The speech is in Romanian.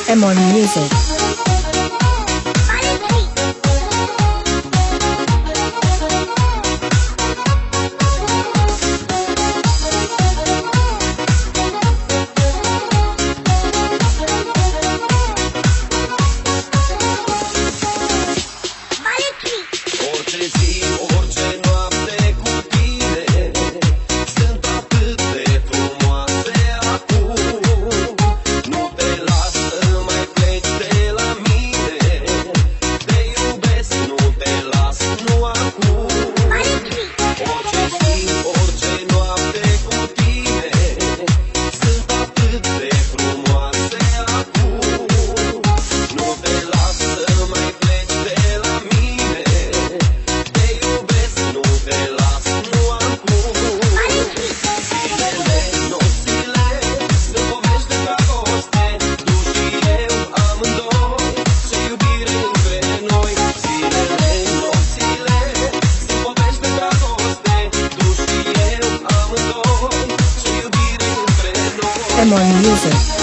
M1 Music. Orice zi, orice noapte cu tine sunt atât de frumoase acum. Nu te las să mai pleci de la mine, te iubesc, nu te las, nu acum. Orice zi, orice noapte cu tine sunt atât de frumoase acum. Nu te las să mai pleci de la mine, te iubesc, nu te las, nu acum. Zilele, nopțile, sunt povești de dragoste, tu și eu amândoi, ce iubire între noi. Zilele, nopțile, sunt povești de dragoste, tu și eu amândoi, ce iubire între noi. M1 Music.